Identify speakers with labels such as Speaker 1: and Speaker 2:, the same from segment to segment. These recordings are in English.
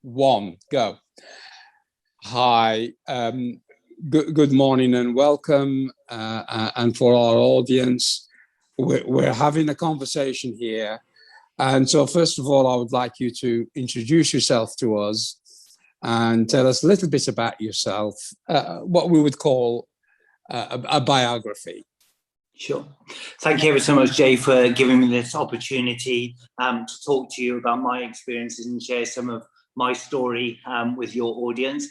Speaker 1: one, go. Hi, good morning and welcome. And for our audience, we're having a conversation here. And so first of all, I would like you to introduce yourself to us and tell us a little bit about yourself, what we would call a biography.
Speaker 2: Sure. Thank you ever so much, Jay, for giving me this opportunity to talk to you about my experiences and share some of my story with your audience.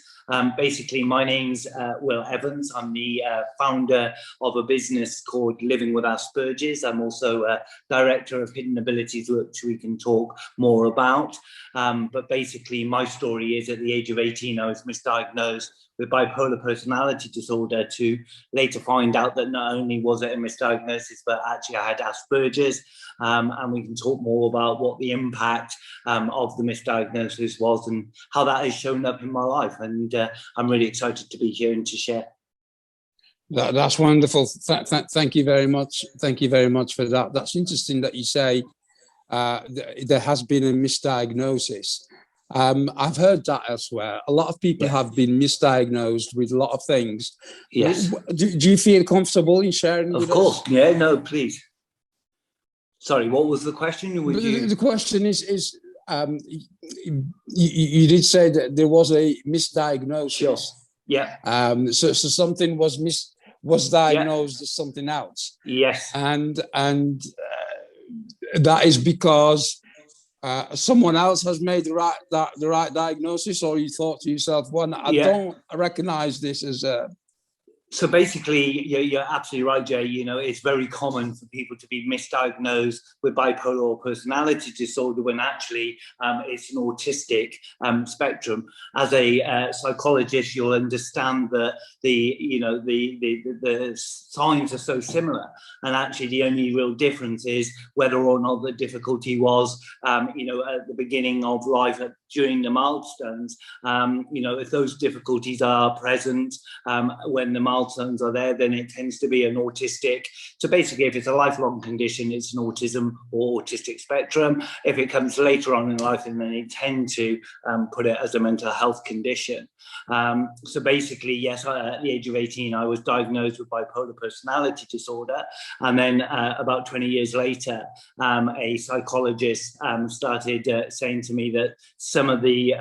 Speaker 2: Basically, my name's Will Evans. I'm the founder of a business called Living with Asperger's. I'm also a director of Hidden Abilities, which we can talk more about. But basically, my story is at the age of 18, I was misdiagnosed with bipolar personality disorder, to later find out that not only was it a misdiagnosis, but actually I had Asperger's. And we can talk more about what the impact of the misdiagnosis was and how that has shown up in my life. And I'm really excited to be here and to share.
Speaker 1: That's wonderful. Thank you very much. Thank you very much for that. That's interesting that you say there has been a misdiagnosis. I've heard that elsewhere. A lot of people have been misdiagnosed with a lot of things.
Speaker 2: Yes.
Speaker 1: Do you feel comfortable in sharing with us?
Speaker 2: Of course. Yeah, no, please. Sorry, what was the question?
Speaker 1: The question is you did say that there was a misdiagnosis.
Speaker 2: Sure. Yeah.
Speaker 1: So something was diagnosed as something else.
Speaker 2: Yes.
Speaker 1: And that is because someone else has made the right diagnosis, or you thought to yourself, "Well, I don't recognize this as a."
Speaker 2: So basically, you're absolutely right, Jay. You know, it's very common for people to be misdiagnosed with bipolar personality disorder when actually it's an autistic spectrum. As a psychologist, you'll understand that the signs are so similar, and actually the only real difference is whether or not the difficulty was, at the beginning of life during the milestones. If those difficulties are present when the milestones are there, then it tends to be an autistic. So basically, if it's a lifelong condition, it's an autism or autistic spectrum. If it comes later on in life, then they tend to put it as a mental health condition. So basically, yes, at the age of 18, I was diagnosed with bipolar personality disorder. And then about 20 years later, a psychologist started saying to me that some of the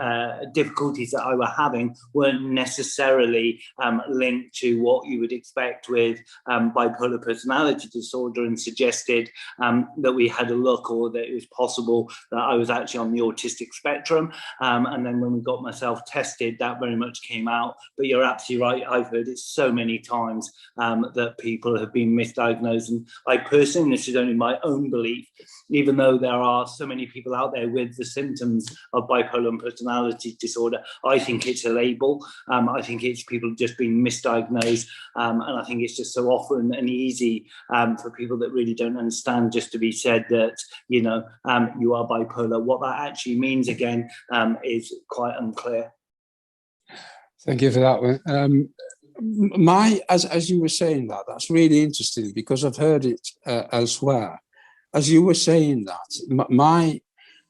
Speaker 2: difficulties that I was having weren't necessarily linked to what you would expect with bipolar personality disorder, and suggested that we had a look, or that it was possible that I was actually on the autistic spectrum. And then when we got myself tested, that very much came out. But you're absolutely right. I've heard it so many times that people have been misdiagnosed. And I personally, this is only my own belief, even though there are so many people out there with the symptoms of bipolar personality disorder, I think it's a label. I think it's people just being misdiagnosed. And I think it's just so often and easy for people that really don't understand just to be said that, you are bipolar. What that actually means, again, is quite unclear.
Speaker 1: Thank you for that one. As you were saying that's really interesting, because I've heard it elsewhere. As you were saying that,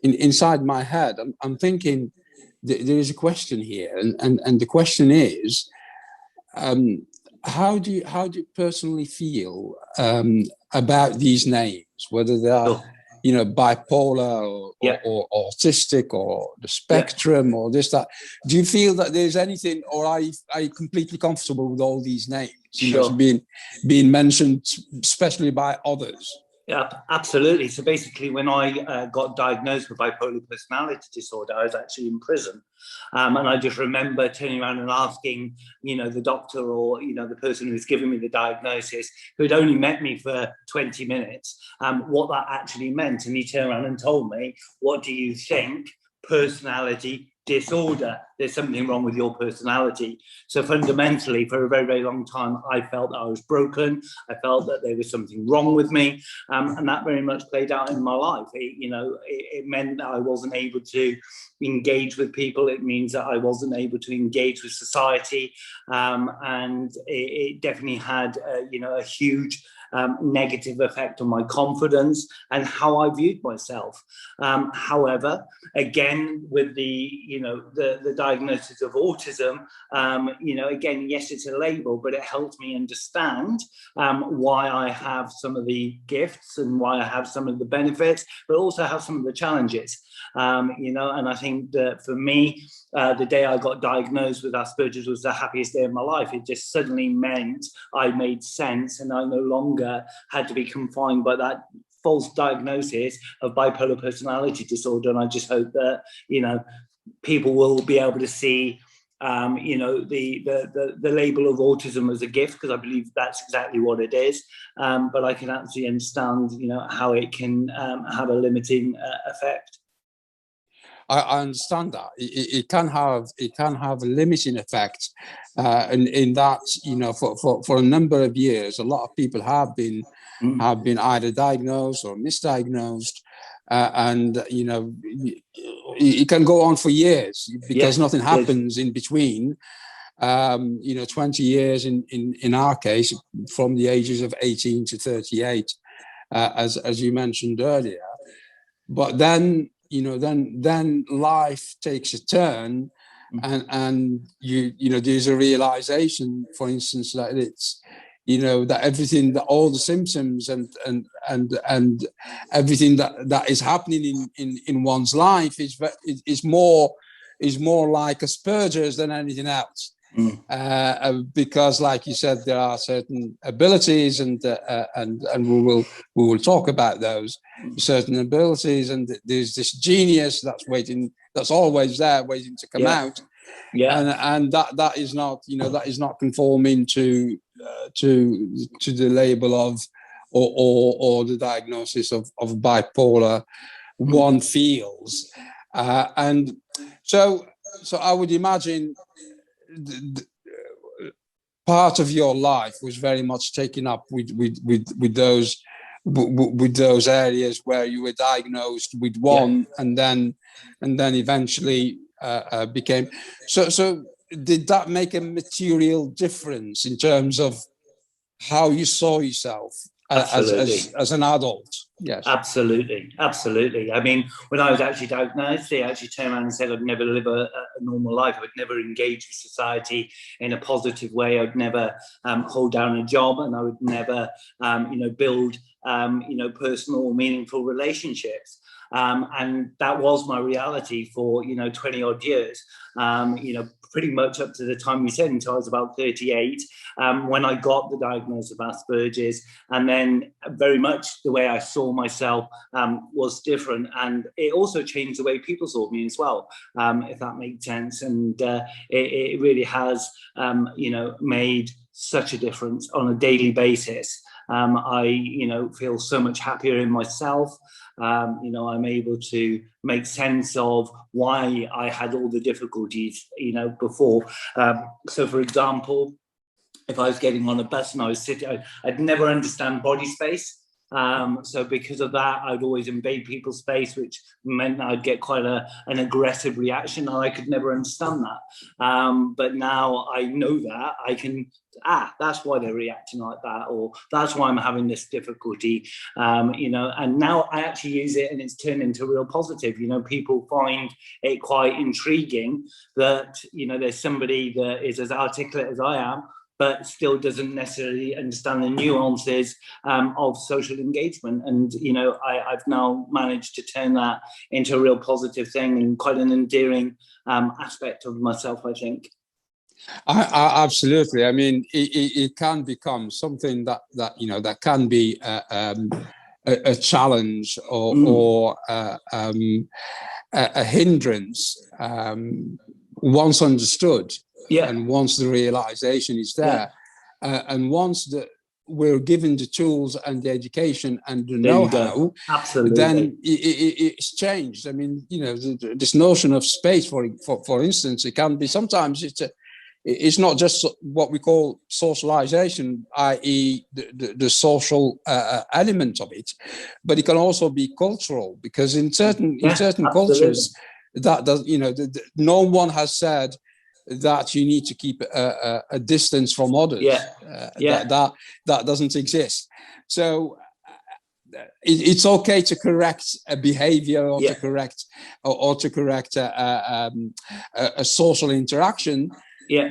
Speaker 1: inside my head, I'm thinking there is a question here, and the question is, how do you personally feel about these names, whether they are bipolar or autistic or the spectrum or this, that? Do you feel that there's anything, or are you completely comfortable with all these names being mentioned, especially by others?
Speaker 2: Yeah, absolutely. So basically, when I got diagnosed with bipolar personality disorder, I was actually in prison. And I just remember turning around and asking, the doctor, or, the person who was giving me the diagnosis, who had only met me for 20 minutes, what that actually meant. And he turned around and told me, "What do you think personality disorder there's something wrong with your personality. So fundamentally, for a very, very long time, I felt that I was broken. I felt that there was something wrong with me. And that very much played out in my life. It meant that I wasn't able to engage with people. It means that I wasn't able to engage with society. And it definitely had, a huge negative effect on my confidence and how I viewed myself. However, again, with the diagnosis of autism, again, yes, it's a label, but it helped me understand why I have some of the gifts and why I have some of the benefits, but also have some of the challenges. And I think that for me, the day I got diagnosed with Asperger's was the happiest day of my life. It just suddenly meant I made sense, and I no longer had to be confined by that false diagnosis of bipolar personality disorder. And I just hope that, people will be able to see, the label of autism as a gift, because I believe that's exactly what it is. But I can actually understand, how it can have a limiting effect.
Speaker 1: I understand that it can have a limiting effect, in that, for a number of years, a lot of people have been either diagnosed or misdiagnosed, and it can go on for years because nothing happens in between. 20 years in our case, from the ages of 18 to 38, as you mentioned earlier. But then, then life takes a turn, and there's a realization, for instance, that it's, that everything, that all the symptoms and everything that is happening in one's life is more like Asperger's than anything else. Because, like you said, there are certain abilities, and we will talk about those certain abilities, and there's this genius that's always there, waiting to come out. And that is not conforming to the label of or the diagnosis of bipolar one feels, and so I would imagine part of your life was very much taken up with those areas where you were diagnosed with one, and then eventually became so. Did that make a material difference in terms of how you saw yourself as an adult? Yes,
Speaker 2: absolutely. I mean, when I was actually diagnosed, they actually turned around and said I'd never live a normal life. I would never engage with society in a positive way. I'd never hold down a job, and I would never, build, personal or meaningful relationships. And that was my reality for 20 odd years, pretty much up to the time you said, until I was about 38, when I got the diagnosis of Asperger's. And then very much the way I saw myself was different, and it also changed the way people saw me as well, if that makes sense. And it really has made such a difference on a daily basis. I feel so much happier in myself. I'm able to make sense of why I had all the difficulties, before. So, for example, if I was getting on a bus and I was sitting, I'd never understand body space. So because of that, I'd always invade people's space, which meant that I'd get quite an aggressive reaction, and I could never understand that. But now I know that I can, that's why they're reacting like that, or that's why I'm having this difficulty, and now I actually use it, and it's turned into real positive. People find it quite intriguing that, there's somebody that is as articulate as I am, but still doesn't necessarily understand the nuances of social engagement. And, I've now managed to turn that into a real positive thing, and quite an endearing aspect of myself, I think.
Speaker 1: I absolutely. I mean, it can become something that can be a challenge or a hindrance once understood. And once the realization is there, and once we're given the tools and the education and the
Speaker 2: There you
Speaker 1: know-how,
Speaker 2: go. Absolutely.
Speaker 1: then it's changed. I mean, you know, this notion of space, for instance, it can be sometimes it's not just what we call socialization, i.e. the social element of it, but it can also be cultural, because in certain cultures, that does, you know, no one has said that you need to keep a distance from others. That doesn't exist. So it's okay to correct a behavior, or to correct a social interaction,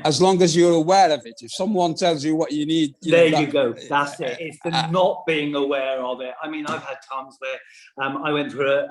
Speaker 1: as long as you're aware of it. If someone tells you what you need,
Speaker 2: you go. That's it. It's the not being aware of it. I mean, I've had times where I went through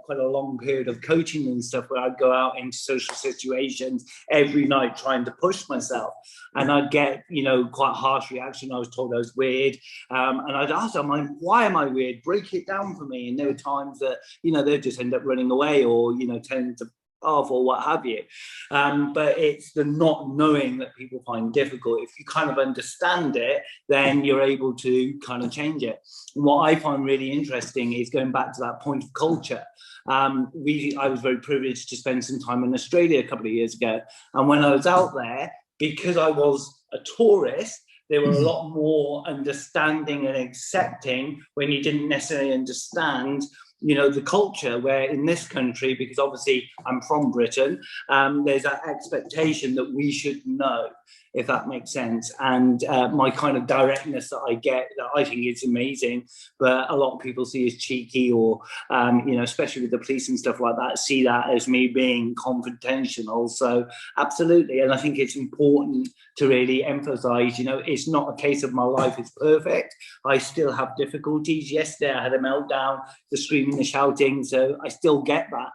Speaker 2: quite a long period of coaching and stuff, where I'd go out into social situations every night trying to push myself, and I'd get, you know, quite harsh reaction. I was told I was weird, and I'd ask them, why am I weird? Break it down for me. And there were times that, you know, they'd just end up running away, or, you know, tend to off, or what have you. But it's the not knowing that people find difficult. If you kind of understand it, then you're able to kind of change it. And what I find really interesting is going back to that point of culture. I was very privileged to spend some time in Australia a couple of years ago. And when I was out there, because I was a tourist, they were a lot more understanding and accepting when you didn't necessarily understand, you know, the culture. Where in this country, because obviously I'm from Britain, there's that expectation that we should know, if that makes sense. And my kind of directness that I get, that I think is amazing, but a lot of people see as cheeky, or, you know, especially with the police and stuff like that, see that as me being confrontational. So absolutely. And I think it's important to really emphasize, you know, it's not a case of my life is perfect. I still have difficulties. Yesterday I had a meltdown, the screaming, the shouting. So I still get that.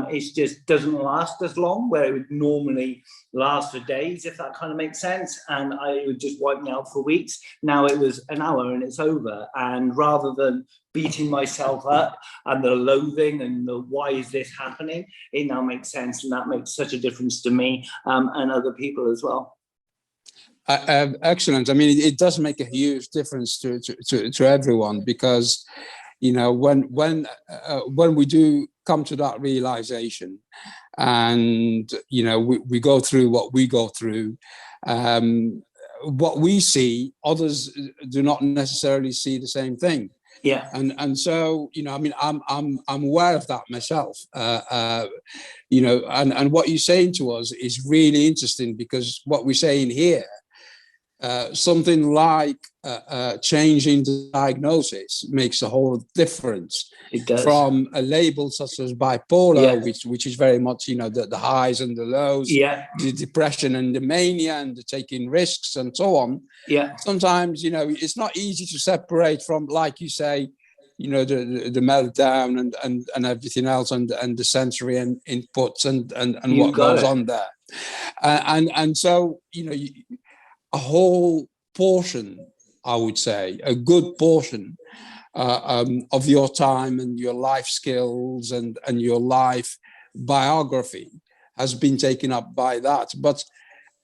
Speaker 2: It just doesn't last as long, where it would normally last for days, if that kind of makes sense. And it would just wipe me out for weeks. Now it was an hour and it's over. And rather than beating myself up and the loathing and the why is this happening, it now makes sense. And that makes such a difference to me and other people as well.
Speaker 1: Excellent. I mean, it does make a huge difference to everyone, because, you know, when we do come to that realization, and, you know, we go through what we go through, what we see, others do not necessarily see the same thing.
Speaker 2: Yeah.
Speaker 1: And so, you know, I mean, I'm aware of that myself, you know, and what you're saying to us is really interesting, because what we're saying here, something like changing the diagnosis makes a whole difference.
Speaker 2: It does.
Speaker 1: From a label such as bipolar, which is very much, you know, the highs and the lows, the depression and the mania and the taking risks and so on. Sometimes, you know, it's not easy to separate from, like you say, you know, the meltdown and everything else, and the sensory and inputs and what goes on there, and so, you know, a whole portion, I would say, a good portion of your time and your life skills and your life biography has been taken up by that. But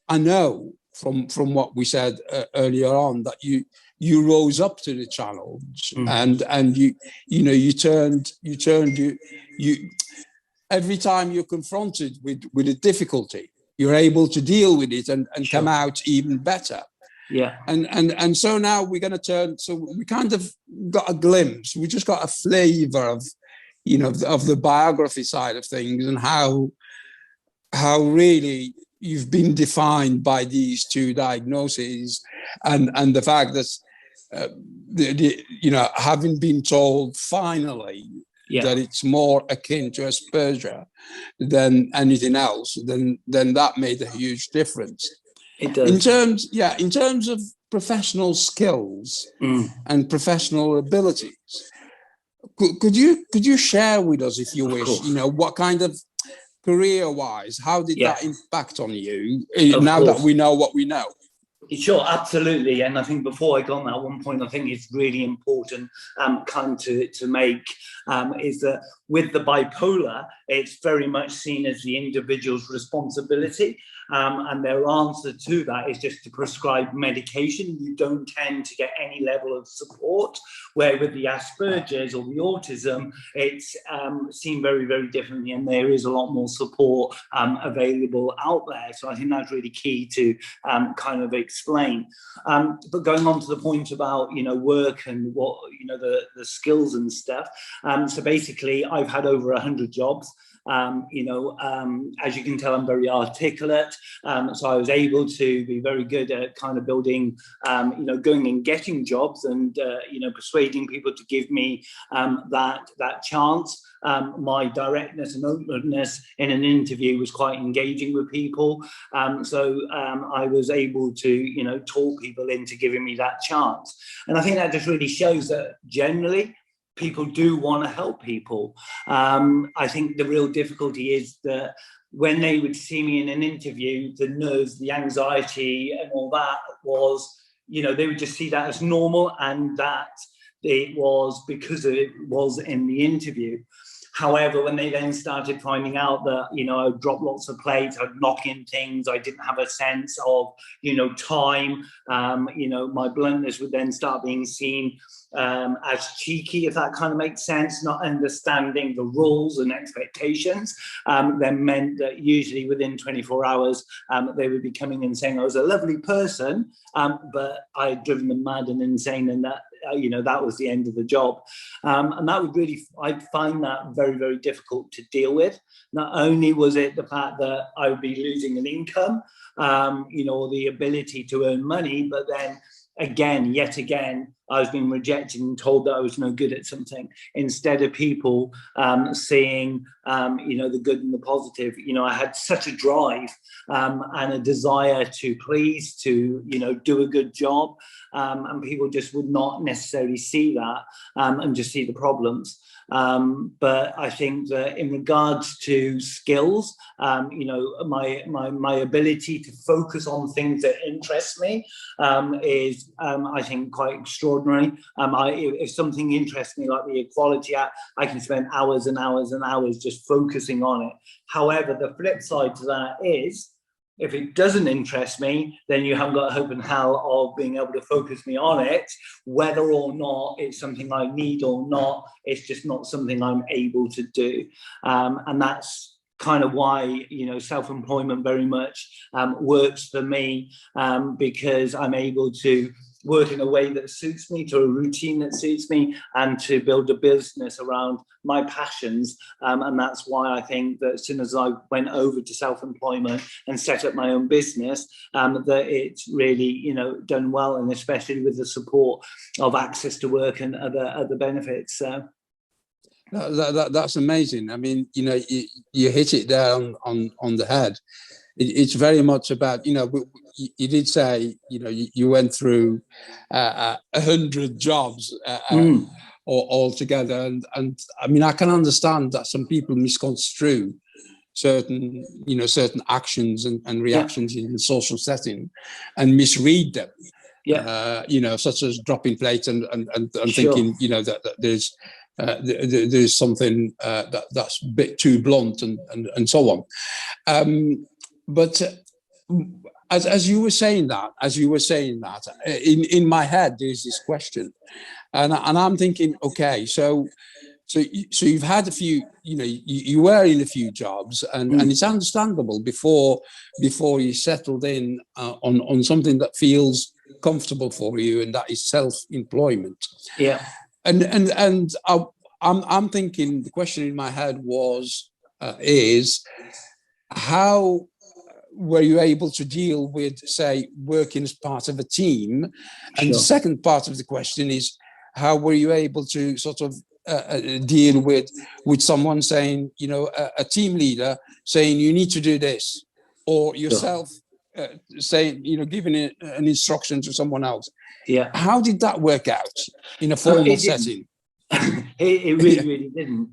Speaker 1: I know from what we said earlier on, that you rose up to the challenge, and you turned every time you're confronted with a difficulty, you're able to deal with it and come out even better. And so now we're going to turn. So we kind of got a glimpse. We just got a flavor of, you know, of the biography side of things, and how really you've been defined by these two diagnoses, and the fact that you know, having been told finally that it's more akin to Asperger than anything else, then that made a huge difference.
Speaker 2: It does.
Speaker 1: In terms of professional skills and professional abilities, could you share with us, if you wish, you know, what kind of career-wise, how did that impact on you, now that we know what we know?
Speaker 2: Sure, absolutely. And I think before I go on that one point, I think it's really important kind to make is that with the bipolar, it's very much seen as the individual's responsibility. And their answer to that is just to prescribe medication. You don't tend to get any level of support, where with the Asperger's or the autism, it's seen very, very differently, and there is a lot more support available out there. So I think that's really key to kind of explain. But going on to the point about, work and what, the skills and stuff. So basically, I've had over 100 jobs. As you can tell, I'm very articulate. So I was able to be very good at kind of building, going and getting jobs and, persuading people to give me that chance. My directness and openness in an interview was quite engaging with people. So I was able to, talk people into giving me that chance. And I think that just really shows that generally, people do want to help people. I think the real difficulty is that when they would see me in an interview, the nerves, the anxiety and all that was, they would just see that as normal, and that it was because it was in the interview. However, when they then started finding out that, I would drop lots of plates, I'd knock in things, I didn't have a sense of, time, my bluntness would then start being seen as cheeky, if that kind of makes sense, not understanding the rules and expectations, then meant that usually within 24 hours, they would be coming and saying I was a lovely person, but I had driven them mad and insane, and that, that was the end of the job. And that would really, I find that very, very difficult to deal with. Not only was it the fact that I would be losing an income, or the ability to earn money, but then yet again, I was being rejected and told that I was no good at something, instead of people seeing, the good and the positive. I had such a drive and a desire to please, to, do a good job. And people just would not necessarily see that and just see the problems. But I think that in regards to skills, my ability to focus on things that interest me is, I think, quite extraordinary. If something interests me, like the Equality Act, I can spend hours and hours and hours just focusing on it. However, the flip side to that is, if it doesn't interest me, then you haven't got hope in hell of being able to focus me on it, whether or not it's something I need or not. It's just not something I'm able to do. And that's kind of why, self-employment very much works for me, because I'm able to work in a way that suits me, to a routine that suits me, and to build a business around my passions. And that's why I think that as soon as I went over to self-employment and set up my own business, that it's really, done well, and especially with the support of access to work and other benefits. So.
Speaker 1: That's amazing. I mean, you hit it there on the head. It's very much about, you did say, you went through 100 jobs altogether. And I mean, I can understand that some people misconstrue certain actions and reactions in the social setting and misread them. Such as dropping plates and sure. Thinking, that there's something that's a bit too blunt and so on. But as you were saying that, in my head there's this question, and I'm thinking, okay, so you've had a few, you were in a few jobs, and it's understandable before you settled in on something that feels comfortable for you, and that is self-employment.
Speaker 2: Yeah.
Speaker 1: And I'm thinking, the question in my head is how were you able to deal with, say, working as part of a team? And sure. The second part of the question is, how were you able to sort of deal with someone saying, a team leader saying you need to do this, or yourself saying, giving an instruction to someone else?
Speaker 2: Yeah.
Speaker 1: How did that work out in a formal setting?
Speaker 2: It really, really didn't.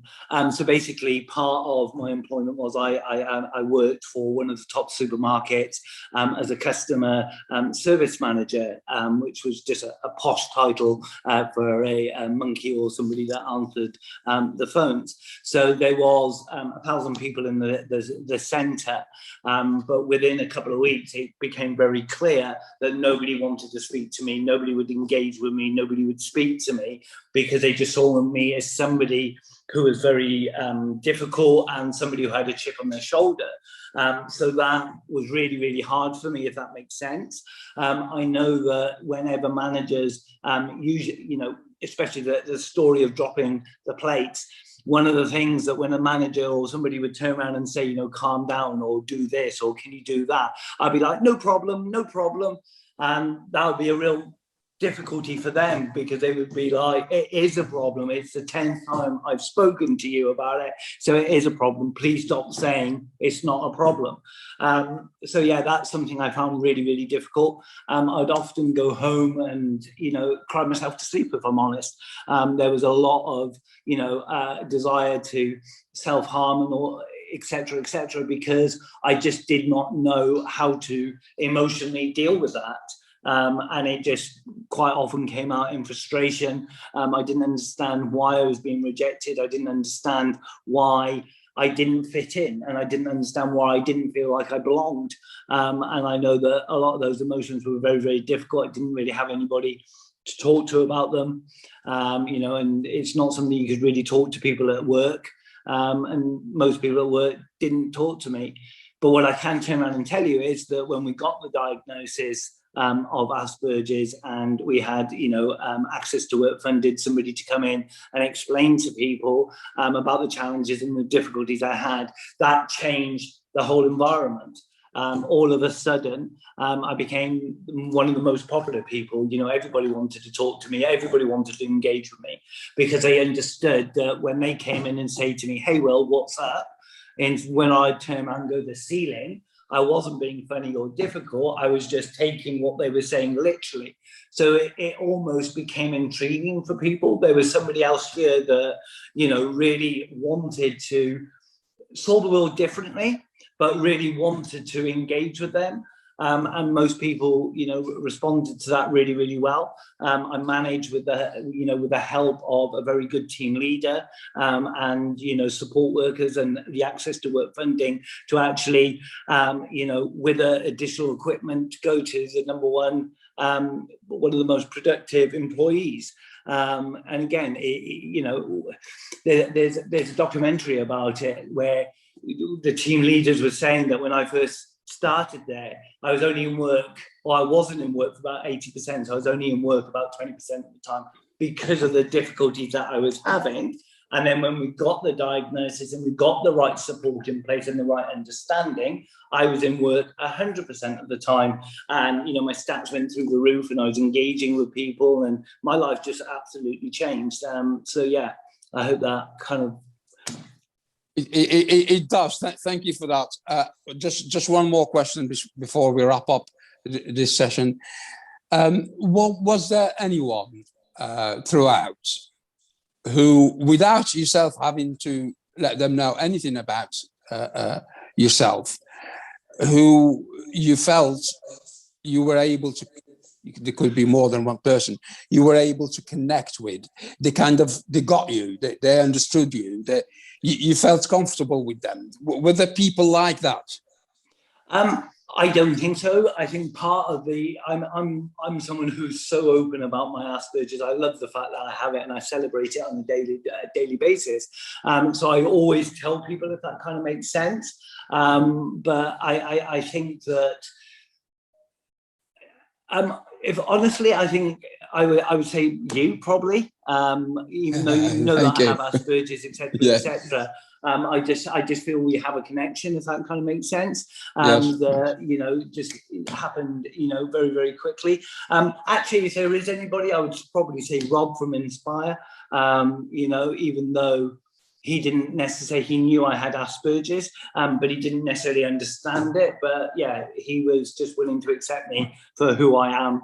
Speaker 2: So basically, part of my employment was I worked for one of the top supermarkets as a customer service manager, which was just a posh title for a monkey or somebody that answered the phones. So there was 1,000 people in the centre, but within a couple of weeks, it became very clear that nobody wanted to speak to me, nobody would engage with me, nobody would speak to me, because they just saw me as somebody who was very difficult and somebody who had a chip on their shoulder. So that was really, really hard for me, if that makes sense. I know that whenever managers, usually, you know, especially the story of dropping the plates, one of the things that when a manager or somebody would turn around and say, you know, calm down or do this or can you do that, I'd be like, no problem, no problem. And that would be a real difficulty for them, because they would be like, it is a problem, it's the 10th time I've spoken to you about it, so it is a problem, please stop saying it's not a problem. So yeah, that's something I found really, really difficult. I'd often go home and, you know, cry myself to sleep, if I'm honest. There was a lot of, you know, desire to self-harm and all, etc., because I just did not know how to emotionally deal with that. And it just quite often came out in frustration. I didn't understand why I was being rejected. I didn't understand why I didn't fit in, and I didn't understand why I didn't feel like I belonged. And I know that a lot of those emotions were very, very difficult. I didn't really have anybody to talk to about them, you know, and it's not something you could really talk to people at work. And most people at work didn't talk to me. But what I can turn around and tell you is that when we got the diagnosis of Asperger's, and we had, you know, access to work funded, somebody to come in and explain to people about the challenges and the difficulties I had, that changed the whole environment. All of a sudden, I became one of the most popular people. You know, everybody wanted to talk to me. Everybody wanted to engage with me, because they understood that when they came in and say to me, hey, Will, what's up? And when I turn around and go to the ceiling, I wasn't being funny or difficult. I was just taking what they were saying literally. So it almost became intriguing for people. There was somebody else here that, you know, really wanted to saw the world differently, but really wanted to engage with them. And most people, you know, responded to that really, really well. I managed with the, you know, with the help of a very good team leader and, you know, support workers and the access to work funding to actually, you know, with additional equipment, go to the number one of the most productive employees. And again, you know, there's a documentary about it where the team leaders were saying that when I first started there, I was only in work, or I wasn't in work for about 80%. So I was only in work about 20% of the time because of the difficulties that I was having. And then when we got the diagnosis and we got the right support in place and the right understanding, I was in work 100% of the time. And, you know, my stats went through the roof and I was engaging with people and my life just absolutely changed. So, yeah, I hope that kind of...
Speaker 1: It does. Thank you for that. Just one more question before we wrap up this session. Was there anyone throughout who, without yourself having to let them know anything about yourself, who you felt you were able to, there could be more than one person, you were able to connect with? They got you, they understood you, you felt comfortable with them? Were there people like that?
Speaker 2: I don't think so. I think part of I'm someone who's so open about my Asperger's. I love the fact that I have it and I celebrate it on a daily basis. So I always tell people, if that kind of makes sense. But I think that if honestly, I think I would say you probably, even though you know that I have Asperger's, etc., etc. I just feel we have a connection, if that kind of makes sense. You know, just happened, you know, very, very quickly. Actually, if there is anybody, I would probably say Rob from Inspire. You know, even though he didn't necessarily, he knew I had Asperger's, but he didn't necessarily understand it. But yeah, he was just willing to accept me for who I am.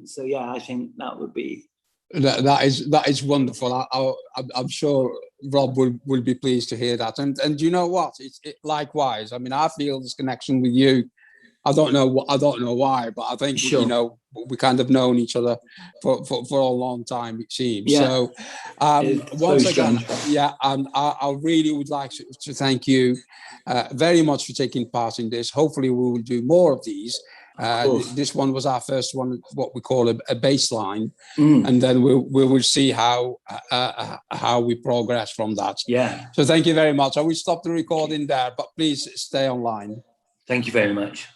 Speaker 2: So yeah, I think that would be
Speaker 1: That is wonderful. I'm sure Rob will be pleased to hear that. And you know what? Likewise. I mean, I feel this connection with you. I don't know why, but I think
Speaker 2: Sure.
Speaker 1: we kind of known each other for a long time, it seems.
Speaker 2: Yeah.
Speaker 1: So
Speaker 2: It's
Speaker 1: once
Speaker 2: so
Speaker 1: again,
Speaker 2: strange.
Speaker 1: I really would like to thank you very much for taking part in this. Hopefully, we will do more of these. This one was our first one, what we call a baseline, and then we will see how we progress from that.
Speaker 2: Yeah.
Speaker 1: So thank you very much. I will stop the recording there, but please stay online.
Speaker 2: Thank you very much.